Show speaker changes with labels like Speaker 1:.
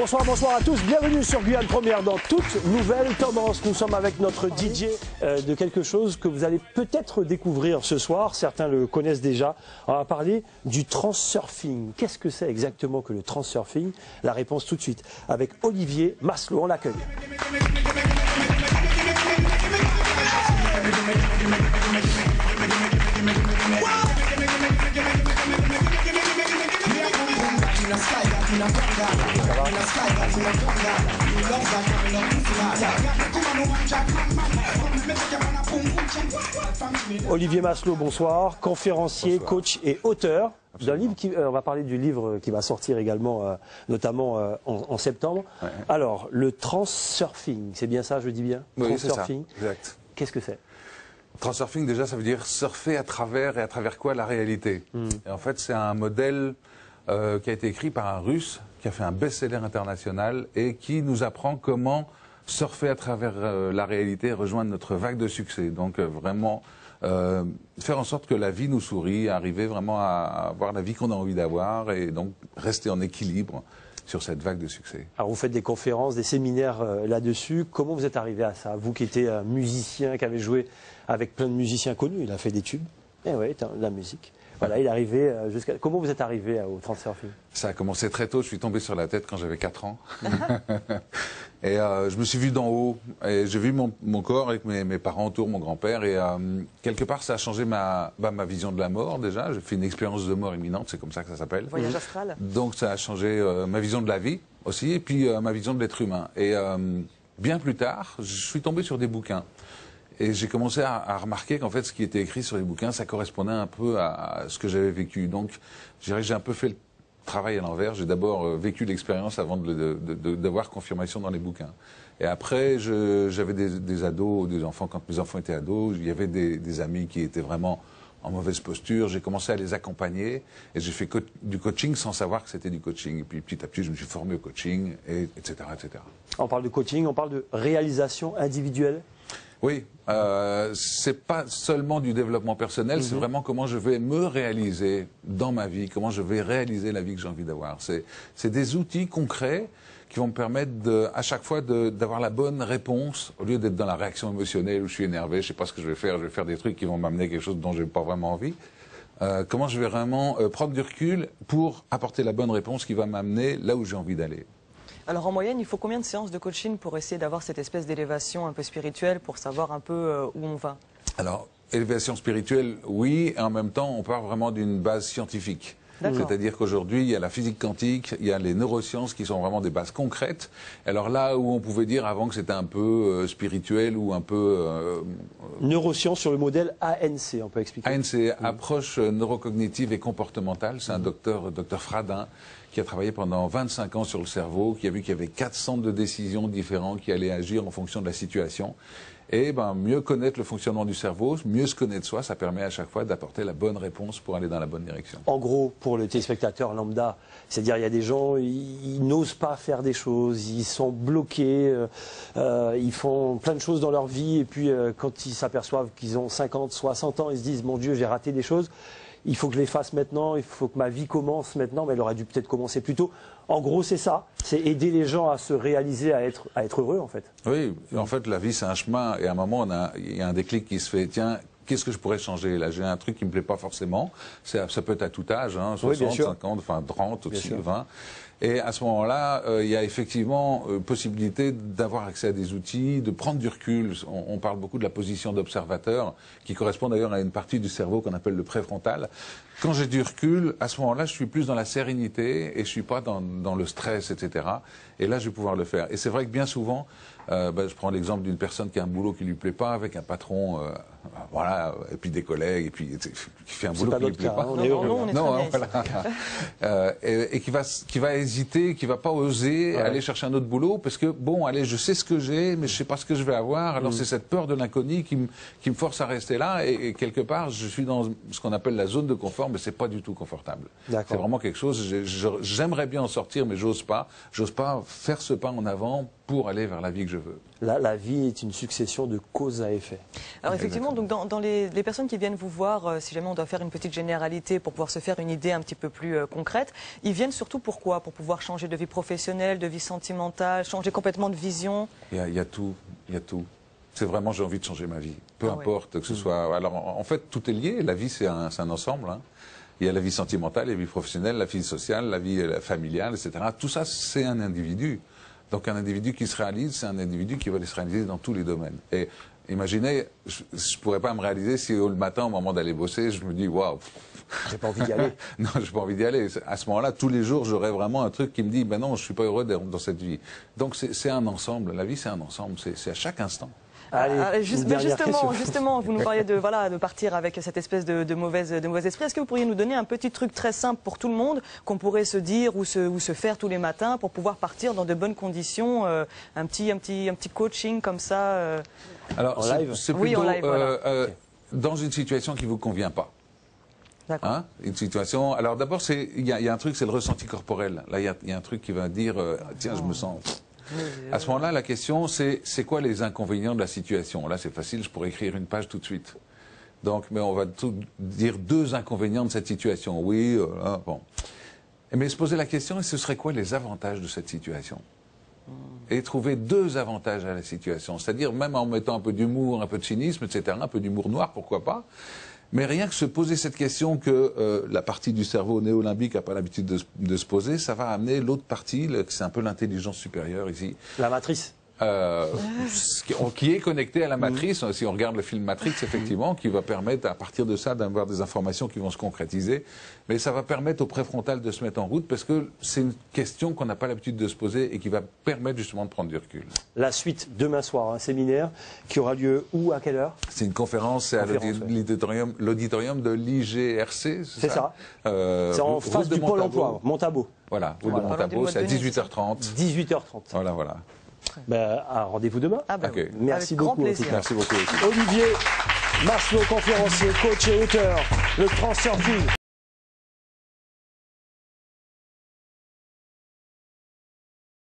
Speaker 1: Bonsoir, bonsoir à tous. Bienvenue sur Guyane Première dans toute nouvelle tendance. Nous sommes avec notre DJ de quelque chose que vous allez peut-être découvrir ce soir. Certains le connaissent déjà. On va parler du transurfing. Qu'est-ce que c'est exactement que le transurfing? La réponse tout de suite avec Olivier Maslow. On l'accueille. Olivier Maslow, bonsoir, conférencier, bonsoir. Coach et auteur d'un livre on va parler du livre qui va sortir également, notamment en septembre. Ouais. Alors, le transurfing, c'est bien ça, je dis bien?
Speaker 2: Oui,
Speaker 1: transurfing.
Speaker 2: C'est ça, exact.
Speaker 1: Qu'est-ce que c'est?
Speaker 2: Transurfing, déjà, ça veut dire surfer à travers, et à travers quoi? La réalité. Et en fait, c'est un modèle qui a été écrit par un Russe, qui a fait un best-seller international et qui nous apprend comment surfer à travers la réalité et rejoindre notre vague de succès. Donc vraiment faire en sorte que la vie nous sourit, arriver vraiment à avoir la vie qu'on a envie d'avoir et donc rester en équilibre sur cette vague de succès.
Speaker 1: Alors vous faites des conférences, des séminaires là-dessus. Comment vous êtes arrivé à ça? Vous qui étiez un musicien, qui avez joué avec plein de musiciens connus, il a fait des tubes. Eh oui, la musique. Voilà, il est arrivé jusqu'à... Comment vous êtes arrivé au transurfing? Ça
Speaker 2: a commencé très tôt, je suis tombé sur la tête quand j'avais 4 ans. Et je me suis vu d'en haut, et j'ai vu mon corps avec mes parents autour, mon grand-père, et quelque part ça a changé ma vision de la mort déjà. J'ai fait une expérience de mort imminente, c'est comme ça que ça s'appelle.
Speaker 3: Voyage astral.
Speaker 2: Donc ça a changé ma vision de la vie aussi, et puis ma vision de l'être humain. Et bien plus tard, je suis tombé sur des bouquins. Et j'ai commencé à remarquer qu'en fait, ce qui était écrit sur les bouquins, ça correspondait un peu à ce que j'avais vécu. Donc, j'ai un peu fait le travail à l'envers. J'ai d'abord vécu l'expérience avant d'avoir confirmation dans les bouquins. Et après, j'avais des ados, des enfants, quand mes enfants étaient ados, il y avait des amis qui étaient vraiment en mauvaise posture. J'ai commencé à les accompagner et j'ai fait du coaching sans savoir que c'était du coaching. Et puis petit à petit, je me suis formé au coaching, etc., etc.
Speaker 1: On parle de coaching, on parle de réalisation individuelle.
Speaker 2: Oui, c'est pas seulement du développement personnel, c'est vraiment comment je vais me réaliser dans ma vie, comment je vais réaliser la vie que j'ai envie d'avoir. C'est des outils concrets qui vont me permettre à chaque fois d'avoir la bonne réponse, au lieu d'être dans la réaction émotionnelle où je suis énervé, je sais pas ce que je vais faire des trucs qui vont m'amener quelque chose dont j'ai pas vraiment envie. Comment je vais vraiment prendre du recul pour apporter la bonne réponse qui va m'amener là où j'ai envie d'aller.
Speaker 3: Alors en moyenne, il faut combien de séances de coaching pour essayer d'avoir cette espèce d'élévation un peu spirituelle, pour savoir un peu où on va?
Speaker 2: Alors, élévation spirituelle, oui, et en même temps, on part vraiment d'une base scientifique. C'est-à-dire qu'aujourd'hui, il y a la physique quantique, il y a les neurosciences qui sont vraiment des bases concrètes. Alors là où on pouvait dire avant que c'était un peu spirituel ou un peu...
Speaker 1: Neurosciences sur le modèle ANC, on peut expliquer.
Speaker 2: ANC, approche neurocognitive et comportementale, c'est un docteur Fradin, qui a travaillé pendant 25 ans sur le cerveau, qui a vu qu'il y avait 4 centres de décision différents qui allaient agir en fonction de la situation. Et mieux connaître le fonctionnement du cerveau, mieux se connaître soi, ça permet à chaque fois d'apporter la bonne réponse pour aller dans la bonne direction.
Speaker 1: En gros, pour le téléspectateur lambda, c'est-à-dire il y a des gens, ils n'osent pas faire des choses, ils sont bloqués, ils font plein de choses dans leur vie, et puis quand ils s'aperçoivent qu'ils ont 50, 60 ans, ils se disent « Mon Dieu, j'ai raté des choses ». Il faut que je les fasse maintenant, il faut que ma vie commence maintenant, mais elle aurait dû peut-être commencer plus tôt. En gros, c'est ça, c'est aider les gens à se réaliser, à être heureux en fait.
Speaker 2: Oui, en fait, la vie c'est un chemin, et à un moment, il y a un déclic qui se fait, tiens, qu'est-ce que je pourrais changer? Là, j'ai un truc qui me plaît pas forcément, ça peut être à tout âge, 60, 50, enfin 30, aussi 20. Et à ce moment-là, il y a effectivement possibilité d'avoir accès à des outils, de prendre du recul. On parle beaucoup de la position d'observateur, qui correspond d'ailleurs à une partie du cerveau qu'on appelle le préfrontal. Quand j'ai du recul, à ce moment-là, je suis plus dans la sérénité et je suis pas dans le stress, etc. Et là, je vais pouvoir le faire. Et c'est vrai que bien souvent, je prends l'exemple d'une personne qui a un boulot qui lui plaît pas, avec un patron, voilà, et puis des collègues, et puis qui fait un boulot qui lui plaît pas. Et qui va hésiter, qui va pas oser aller chercher un autre boulot, parce que bon, allez, je sais ce que j'ai, mais je sais pas ce que je vais avoir. Alors c'est cette peur de l'inconnu qui me force à rester là, et quelque part, je suis dans ce qu'on appelle la zone de confort, mais c'est pas du tout confortable. C'est vraiment quelque chose. J'aimerais bien en sortir, mais j'ose pas faire ce pas en avant pour aller vers la vie que je veux.
Speaker 1: La vie est une succession de causes à effet.
Speaker 3: Alors effectivement, donc dans les personnes qui viennent vous voir, si jamais on doit faire une petite généralité pour pouvoir se faire une idée un petit peu plus concrète, ils viennent surtout pourquoi? Pour pouvoir changer de vie professionnelle, de vie sentimentale, changer complètement de vision?
Speaker 2: Il y a tout, il y a tout. C'est vraiment, j'ai envie de changer ma vie. Peu importe que ce soit... Alors en fait, tout est lié. La vie, c'est un ensemble. Hein. Il y a la vie sentimentale, la vie professionnelle, la vie sociale, la vie familiale, etc. Tout ça, c'est un individu. Donc un individu qui se réalise, c'est un individu qui va se réaliser dans tous les domaines. Et imaginez, je ne pourrais pas me réaliser si le matin, au moment d'aller bosser, je me dis, waouh,
Speaker 1: j'ai pas envie d'y aller.
Speaker 2: Non, j'ai pas envie d'y aller. À ce moment-là, tous les jours, j'aurais vraiment un truc qui me dit, ben non, je suis pas heureux dans cette vie. Donc c'est un ensemble. La vie, c'est un ensemble. C'est à chaque instant.
Speaker 1: Allez,
Speaker 3: justement, vous nous parliez de partir avec cette espèce de mauvais esprit. Est-ce que vous pourriez nous donner un petit truc très simple pour tout le monde qu'on pourrait se dire ou se faire tous les matins pour pouvoir partir dans de bonnes conditions, un petit coaching comme ça
Speaker 2: Alors,
Speaker 1: en live.
Speaker 2: C'est plutôt
Speaker 3: en live,
Speaker 2: dans une situation qui vous convient pas.
Speaker 3: D'accord.
Speaker 2: Hein, une situation. Alors d'abord, il y a un truc, c'est le ressenti corporel. Là, il y a un truc qui va dire, tiens, je me sens. À ce moment-là, la question, c'est quoi les inconvénients de la situation? Là, c'est facile, je pourrais écrire une page tout de suite. Donc, mais on va dire 2 inconvénients de cette situation. Oui, bon. Mais se poser la question, ce serait quoi les avantages de cette situation? Et trouver 2 avantages à la situation. C'est-à-dire, même en mettant un peu d'humour, un peu de cynisme, etc., un peu d'humour noir, pourquoi pas. Mais rien que se poser cette question que la partie du cerveau néo-limbique n'a pas l'habitude de se poser, ça va amener l'autre partie, c'est un peu l'intelligence supérieure ici.
Speaker 1: La matrice.
Speaker 2: Qui est connecté à la matrice, si on regarde le film Matrix, effectivement, qui va permettre à partir de ça d'avoir des informations qui vont se concrétiser, mais ça va permettre au préfrontal de se mettre en route parce que c'est une question qu'on n'a pas l'habitude de se poser et qui va permettre justement de prendre du recul.
Speaker 1: La suite, demain soir, un séminaire qui aura lieu où, à quelle heure?
Speaker 2: C'est une conférence, c'est à l'auditorium de l'IGRC.
Speaker 1: C'est ça. C'est en face du Pôle emploi, Montabo.
Speaker 2: Voilà, de Montabo, c'est à 18h30.
Speaker 1: 18h30.
Speaker 2: Voilà.
Speaker 1: Ben, rendez-vous demain.
Speaker 2: Okay.
Speaker 1: Merci beaucoup.
Speaker 2: Merci beaucoup.
Speaker 1: Olivier Marcelot, conférencier, coach et auteur, le Transurfing.